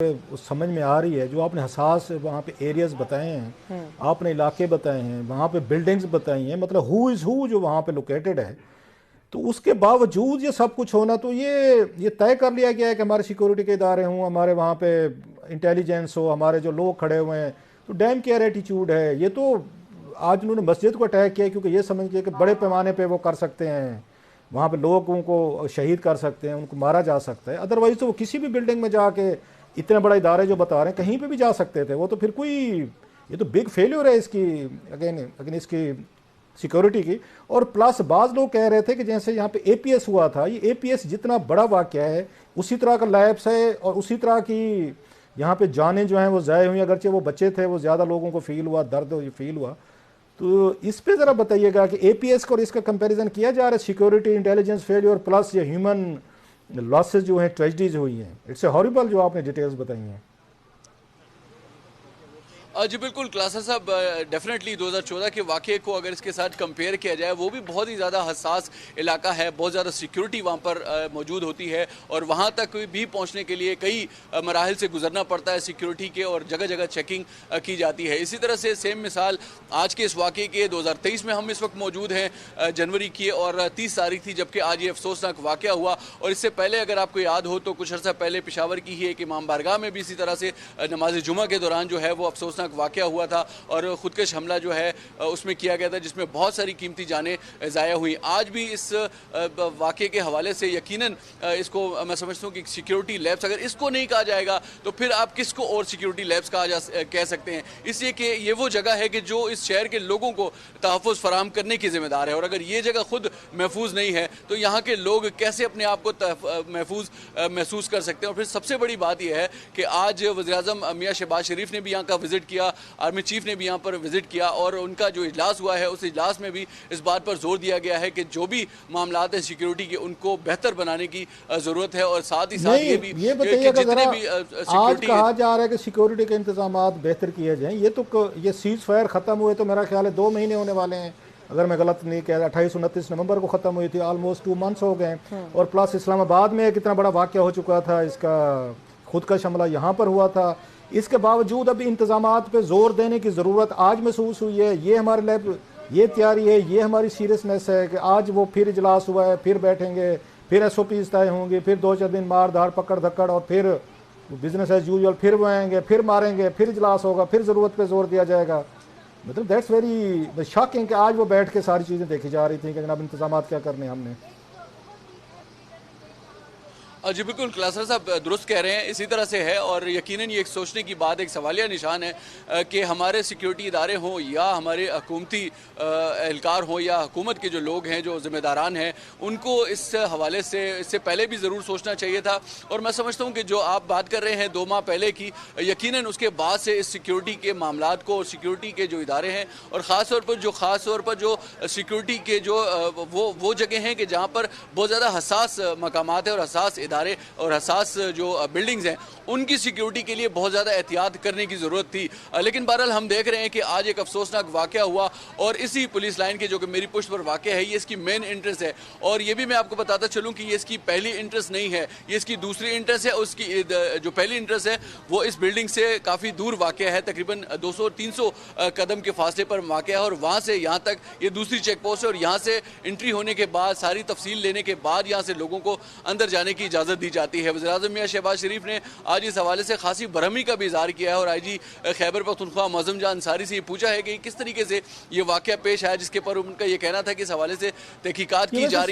سمجھ میں آ رہی ہے جو آپ نے حساس وہاں پہ ایریاز بتائے ہیں، آپ نے علاقے بتائے ہیں، وہاں پہ بلڈنگز بتائی ہیں، مطلب ہو از ہو جو وہاں پہ لوکیٹڈ ہے، تو اس کے باوجود یہ سب کچھ ہونا، تو یہ طے کر لیا گیا ہے کہ ہمارے سیکورٹی کے ادارے ہوں، ہمارے وہاں پہ انٹیلیجنس ہو، ہمارے جو لوگ کھڑے ہوئے ہیں، تو ڈیم کیئر ایٹیچیوڈ ہے. یہ تو آج انہوں نے مسجد کو اٹیک کیا کیونکہ یہ سمجھ گئے کہ بڑے پیمانے پہ وہ کر سکتے ہیں، وہاں پہ لوگوں کو شہید کر سکتے ہیں، ان کو مارا جا سکتا ہے. ادروائز تو وہ کسی بھی بلڈنگ میں جا کے اتنے بڑا ادارے جو بتا رہے ہیں کہیں پہ بھی جا سکتے تھے. وہ تو پھر یہ تو بگ فیلیور ہے اس کی اگین اس کی سیکورٹی کی. اور پلس بعض لوگ کہہ رہے تھے کہ جیسے یہاں پہ اے پی ایس ہوا تھا، یہ اے پی ایس جتنا بڑا واقعہ ہے اسی طرح کا لیبس ہے اور اسی طرح کی یہاں پہ جانیں جو ہیں وہ ضائع ہوئی، اگرچہ وہ بچے تھے، وہ زیادہ لوگوں کو فیل ہوا، درد فیل ہوا. تو اس پہ ذرا بتائیے گا کہ اے پی ایس کو اور اس کا کمپیریزن کیا جا رہا ہے، سیکورٹی انٹیلیجنس فیلیور پلس یہ ہیومن لاسز جو ہیں، ٹریجڈیز ہوئی ہیں. اٹس اے ہاریبل جو آپ نے ڈیٹیلز بتائی ہیں. جی بالکل کلاسر صاحب، ڈیفینیٹلی 2014 کے واقعے کو اگر اس کے ساتھ کمپیئر کیا جائے، وہ بھی بہت ہی زیادہ حساس علاقہ ہے، بہت زیادہ سیکیورٹی وہاں پر موجود ہوتی ہے اور وہاں تک بھی پہنچنے کے لیے کئی مراحل سے گزرنا پڑتا ہے سیکیورٹی کے، اور جگہ جگہ چیکنگ کی جاتی ہے. اسی طرح سے سیم مثال آج کے اس واقعے کے 2023 میں ہم اس وقت موجود ہیں جنوری کی، اور 30 تاریخ تھی جبکہ آج یہ افسوسناک واقعہ ہوا. اور اس سے پہلے اگر آپ کو یاد ہو تو کچھ عرصہ پہلے پشاور کی ہی ایک امام بارگاہ میں بھی اسی طرح سے نماز جمعہ کے دوران جو ہے وہ افسوسناک واقعہ ہوا تھا اور خودکش حملہ جو ہے اس میں کیا گیا تھا، جس میں بہت ساری قیمتی جانیں ضائع ہوئی. آج بھی اس واقعے کے حوالے سے یقیناً اس کو میں سمجھتا ہوں کہ سیکیورٹی لیبس، اگر اس کو نہیں کہا جائے گا تو پھر آپ کس کو اور سیکیورٹی لیبس کہہ سکتے ہیں. اس لیے کہ یہ وہ جگہ ہے کہ جو اس شہر کے لوگوں کو تحفظ فراہم کرنے کی ذمہ دار ہے، اور اگر یہ جگہ خود محفوظ نہیں ہے تو یہاں کے لوگ کیسے اپنے آپ کو محفوظ محسوس کر سکتے ہیں. اور پھر سب سے بڑی بات یہ ہے کہ آج وزیر اعظم میاں شہباز شریف نے بھی یہاں کا وزٹ کیا، آرمی چیف نے بھی یہاں پر وزٹ کیا، اور ان کا جو اجلاس ہوا ہے اس اجلاس میں بھی اس بات پر زور دیا گیا ہے کہ جو بھی معاملات ہیں سیکیورٹی کے ان کو بہتر بنانے کی ضرورت ہے، اور ساتھ ہی ساتھ یہ بھی کہ جتنے بھی آج کہا جا رہا ہے کہ سیکیورٹی کے انتظامات بہتر کیے جائیں. یہ سیز فائر ختم ہوئے تو میرا خیال ہے 2 مہینے ہونے والے ہیں، اگر میں غلط نہیں کہہ رہا. 28-29 نومبر کو ختم ہوئی تھی، آلموسٹ 2 منتھس ہو گئے. اور پلس اسلام آباد میں کتنا بڑا واقعہ ہو چکا تھا، اس کا خودکش حملہ یہاں پر ہوا تھا. اس کے باوجود ابھی انتظامات پہ زور دینے کی ضرورت آج محسوس ہوئی ہے. یہ ہمارے لیب یہ تیاری ہے، یہ ہماری سیریسنیس ہے کہ آج وہ پھر اجلاس ہوا ہے، پھر بیٹھیں گے، پھر ایس او پیز طے ہوں گے، پھر 2-4 دن مار دھاڑ پکڑ دھکڑ، اور پھر بزنس ایز یوزول، پھر وہ آئیں گے، پھر ماریں گے، پھر اجلاس ہوگا، پھر ضرورت پہ زور دیا جائے گا. مطلب دیٹس ویری شاکنگ کہ آج وہ بیٹھ کے ساری چیزیں دیکھی جا رہی تھیں کہ جناب انتظامات کیا کرنے ہم نے. جی بالکل کلاسر صاحب درست کہہ رہے ہیں، اسی طرح سے ہے. اور یقیناً یہ ایک سوچنے کی بات، ایک سوالیہ نشان ہے کہ ہمارے سیکیورٹی ادارے ہوں یا ہمارے حکومتی اہلکار ہوں یا حکومت کے جو لوگ ہیں، جو ذمہ داران ہیں، ان کو اس حوالے سے اس سے پہلے بھی ضرور سوچنا چاہیے تھا. اور میں سمجھتا ہوں کہ جو آپ بات کر رہے ہیں 2 ماہ پہلے کی، یقیناً اس کے بعد سے اس سیکیورٹی کے معاملات کو اور سیکیورٹی کے جو ادارے ہیں، اور خاص طور پر جو سیکیورٹی کے جو وہ جگہ ہیں کہ جہاں پر بہت زیادہ حساس مقامات ہیں اور حساس ادارے اور حساس جو بلڈنگز ہیں، ان کی سیکیورٹی کے لیے بہت زیادہ احتیاط کرنے کی ضرورت تھی. لیکن بہرحال ہم دیکھ رہے ہیں کہ آج ایک افسوسناک واقعہ ہوا، اور اسی پولیس لائن کے جو کہ میری پشت پر واقع ہے، یہ اس کی مین انٹرنس ہے. اور یہ بھی میں آپ کو بتاتا چلوں کہ یہ اس کی پہلی انٹرنس نہیں ہے، یہ اس کی دوسری انٹرنس ہے. اس کی جو پہلی انٹرنس ہے وہ اس بلڈنگ سے کافی دور واقع ہے، تقریباً 200-300 قدم کے فاصلے پر واقع ہے، اور وہاں سے یہاں تک یہ دوسری چیک پوسٹ ہے. اور یہاں سے انٹری ہونے کے بعد، ساری تفصیل لینے کے بعد، یہاں سے لوگوں کو اندر جانے کی اجازت دی جاتی ہے. وزیر اعظم میاں شہباز شریف نے آج اس حوالے سے خاصی برہمی کا بھی اظہار کیا ہے، اور آئی جی خیبر پختونخوا معظم جان انصاری سے یہ پوچھا ہے کہ کس طریقے سے یہ واقعہ پیش آیا، جس کے پر ان کا یہ کہنا تھا کہ اس حوالے سے تحقیقات کی جا رہی